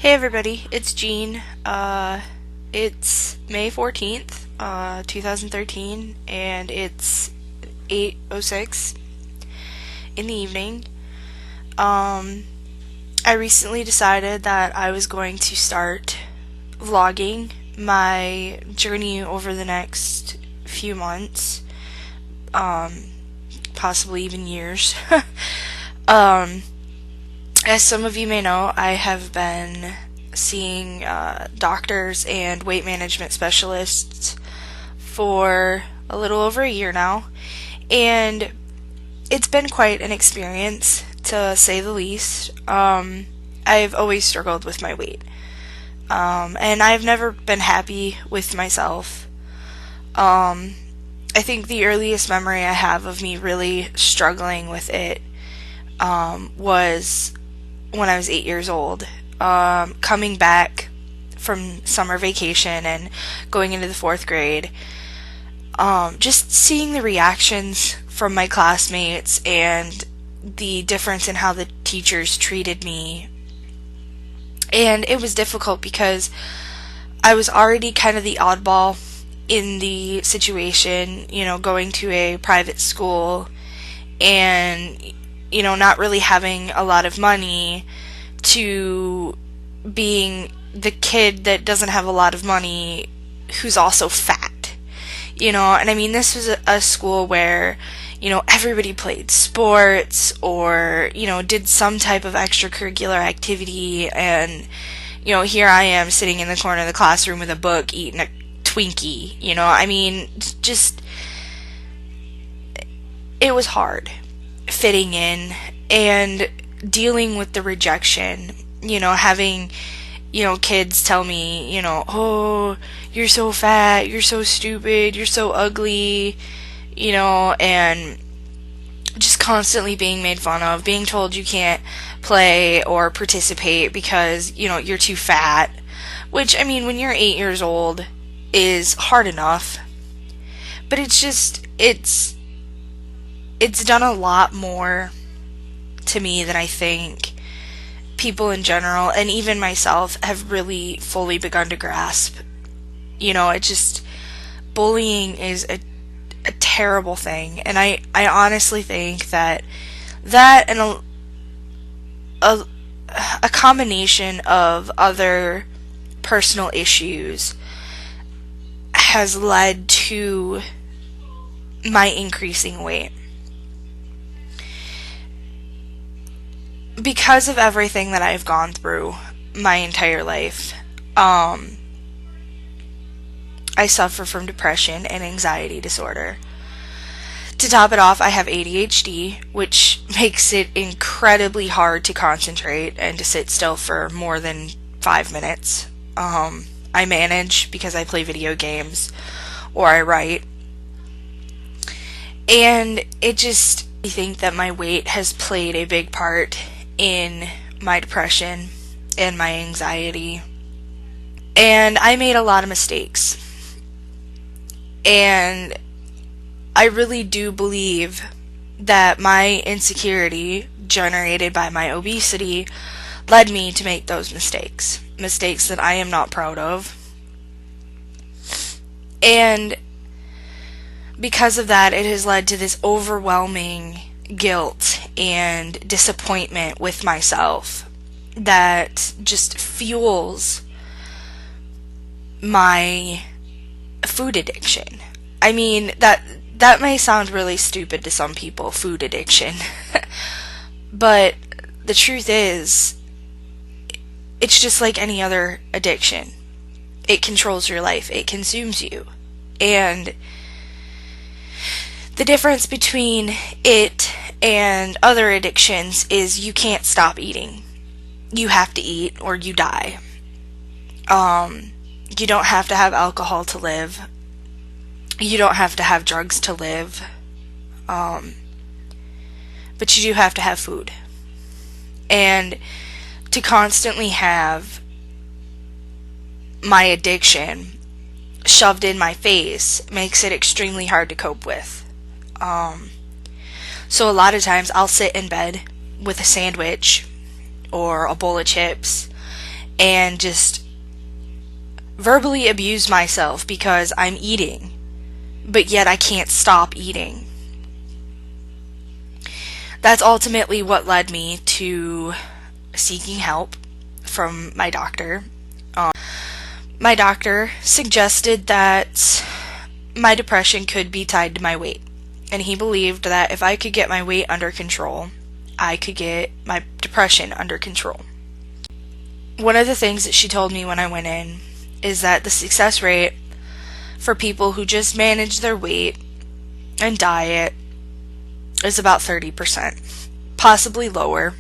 Hey everybody, it's Jean. It's May 14th, 2013, and it's 8:06 in the evening. Um, I recently decided that I was going to start vlogging my journey over the next few months, um, possibly even years. um, As some of you may know, I have been seeing doctors and weight management specialists for a little over a year now, and it's been quite an experience, to say the least. I've always struggled with my weight, and I've never been happy with myself. I think the earliest memory I have of me really struggling with it was when I was 8 years old, coming back from summer vacation and going into the fourth grade, just seeing the reactions from my classmates and the difference in how the teachers treated me. And it was difficult because I was already kind of the oddball in the situation, going to a private school and not really having a lot of money, to being the kid that doesn't have a lot of money who's also fat. And I mean, this was a school where, everybody played sports or, did some type of extracurricular activity, and, here I am sitting in the corner of the classroom with a book eating a Twinkie. I mean, just, it was hard fitting in and dealing with the rejection, having, kids tell me, oh, you're so fat, you're so stupid, you're so ugly, and just constantly being made fun of, being told you can't play or participate because, you're too fat, which, I mean, when you're 8 years old is hard enough, but it's done a lot more to me than I think people in general, and even myself, have really fully begun to grasp. Bullying is a terrible thing, and I honestly think that and a combination of other personal issues has led to my increasing weight. Because of everything that I've gone through my entire life, I suffer from depression and anxiety disorder. To top it off, I have ADHD, which makes it incredibly hard to concentrate and to sit still for more than 5 minutes. I manage because I play video games or I write. And I think that my weight has played a big part in my depression and my anxiety. And I made a lot of mistakes. And I really do believe that my insecurity generated by my obesity led me to make those mistakes. Mistakes that I am not proud of. And because of that, it has led to this overwhelming guilt and disappointment with myself that just fuels my food addiction. I mean, that may sound really stupid to some people, food addiction. But the truth is, it's just like any other addiction. It controls your life. It consumes you. And the difference between it and other addictions is you can't stop eating. You have to eat or you die. You don't have to have alcohol to live. You don't have to have drugs to live. But you do have to have food. And to constantly have my addiction shoved in my face makes it extremely hard to cope with. So a lot of times I'll sit in bed with a sandwich or a bowl of chips and just verbally abuse myself because I'm eating, but yet I can't stop eating. That's ultimately what led me to seeking help from my doctor. My doctor suggested that my depression could be tied to my weight, and he believed that if I could get my weight under control, I could get my depression under control. One of the things that she told me when I went in is that the success rate for people who just manage their weight and diet is about 30%, possibly lower,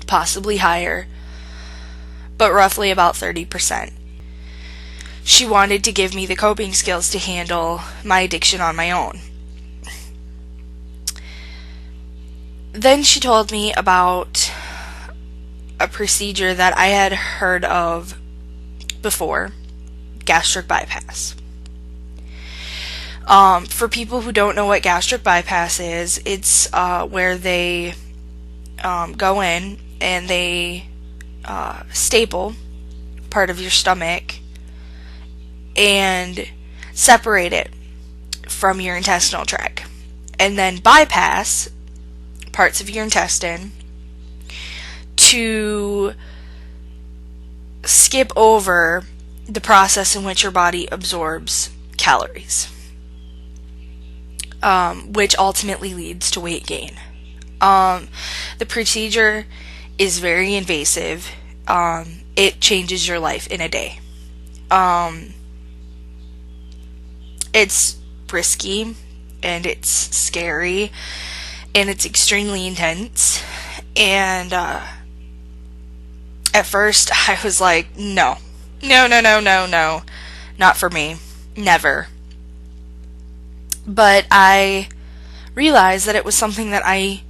possibly higher, but roughly about 30%. She wanted to give me the coping skills to handle my addiction on my own. Then she told me about a procedure that I had heard of before, gastric bypass. For people who don't know what gastric bypass is, it's where they go in and they staple part of your stomach and separate it from your intestinal tract, and then bypass parts of your intestine to skip over the process in which your body absorbs calories, which ultimately leads to weight gain. The procedure is very invasive. It changes your life in a day. It's risky, and it's scary, and it's extremely intense, and at first I was like, no, not for me, never. But I realized that it was something that I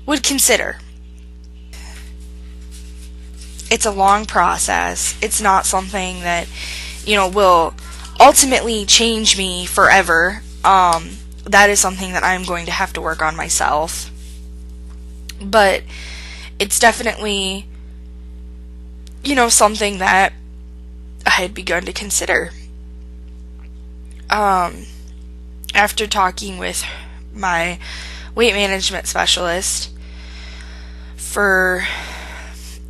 would consider. It's a long process. It's not something that, will ultimately change me forever. That is something that I'm going to have to work on myself. But it's definitely, something that I had begun to consider. After talking with my weight management specialist for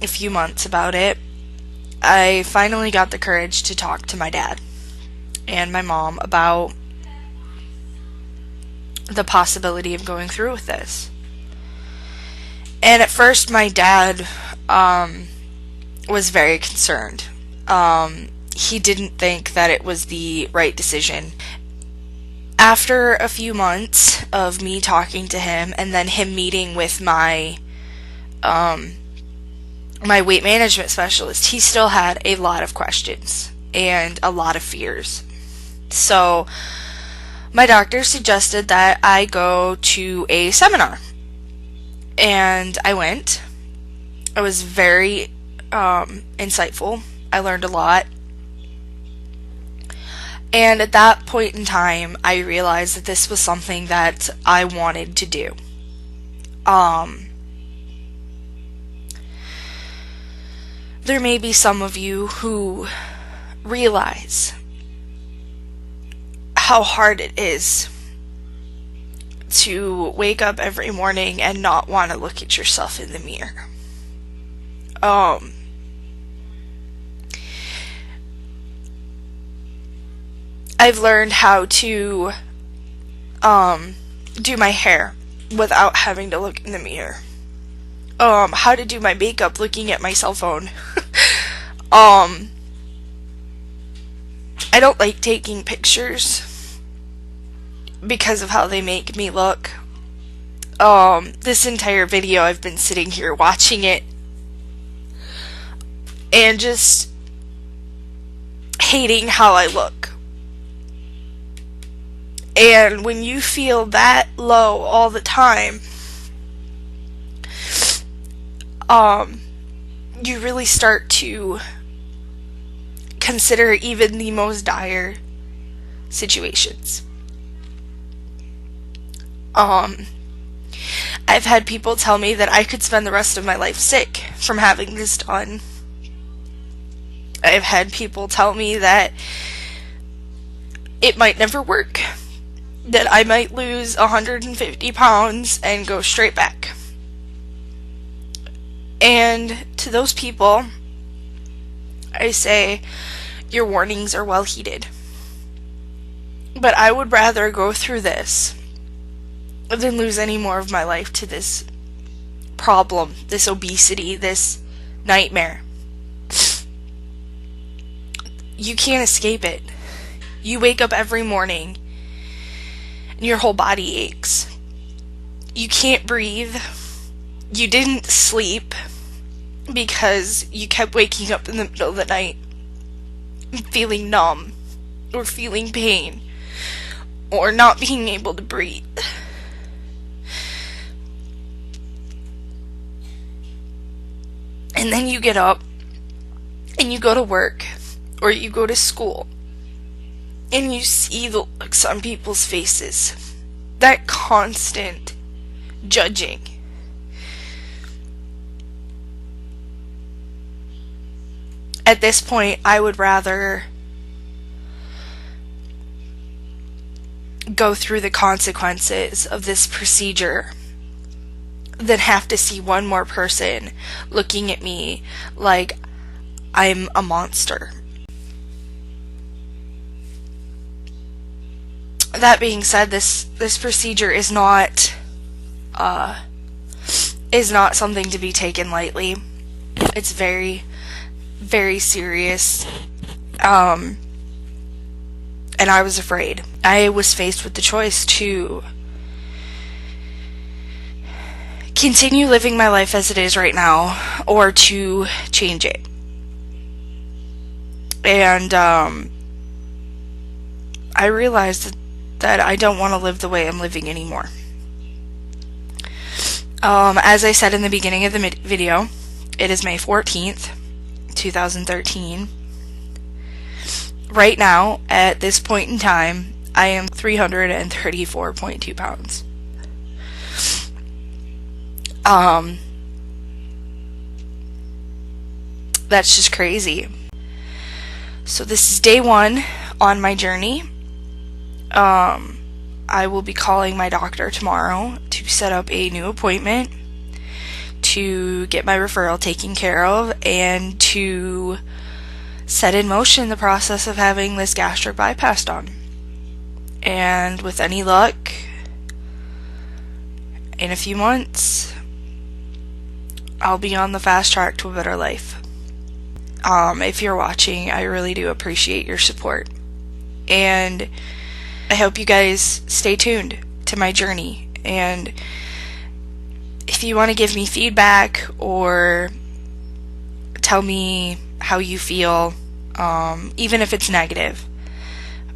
a few months about it, I finally got the courage to talk to my dad and my mom about the possibility of going through with this. And at first my dad was very concerned. He didn't think that it was the right decision. After a few months of me talking to him and then him meeting with my my weight management specialist, he still had a lot of questions and a lot of fears. So my doctor suggested that I go to a seminar, and I went. It was very insightful. I learned a lot. And at that point in time, I realized that this was something that I wanted to do. There may be some of you who realize how hard it is to wake up every morning and not want to look at yourself in the mirror. I've learned how to do my hair without having to look in the mirror. How to do my makeup looking at my cell phone. I don't like taking pictures because of how they make me look. This entire video I've been sitting here watching it and just hating how I look. And when you feel that low all the time, you really start to consider even the most dire situations. I've had people tell me that I could spend the rest of my life sick from having this done. I've had people tell me that it might never work, that I might lose 150 pounds and go straight back. And to those people, I say, your warnings are well heeded. But I would rather go through this than lose any more of my life to this problem, this obesity, this nightmare. You can't escape it. You wake up every morning and your whole body aches. You can't breathe. You didn't sleep because you kept waking up in the middle of the night and feeling numb or feeling pain or not being able to breathe. And then you get up and you go to work or you go to school and you see the looks on people's faces. That constant judging. At this point, I would rather go through the consequences of this procedure than have to see one more person looking at me like I'm a monster. That being said, this procedure is not something to be taken lightly. It's very, very serious. And I was afraid. I was faced with the choice to continue living my life as it is right now or to change it. And I realized that I don't want to live the way I'm living anymore. As I said in the beginning of the video, it is May 14th, 2013. Right now, at this point in time, I am 334.2 pounds. That's just crazy. So this is day 1 on my journey. I will be calling my doctor tomorrow to set up a new appointment to get my referral taken care of and to set in motion the process of having this gastric bypass done. And with any luck, in a few months, I'll be on the fast track to a better life. If you're watching, I really do appreciate your support. And I hope you guys stay tuned to my journey. And if you want to give me feedback or tell me how you feel, even if it's negative,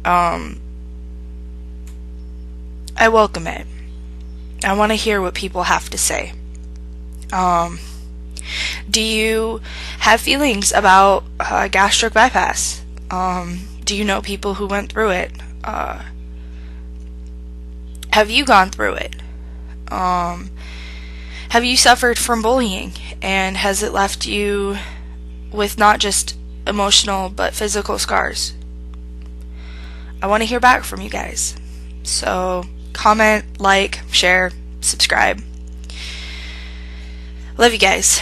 I welcome it. I want to hear what people have to say. Do you have feelings about gastric bypass? Do you know people who went through it? Have you gone through it? Have you suffered from bullying, and has it left you with not just emotional but physical scars? I want to hear back from you guys. So comment, like, share, subscribe. Love you guys.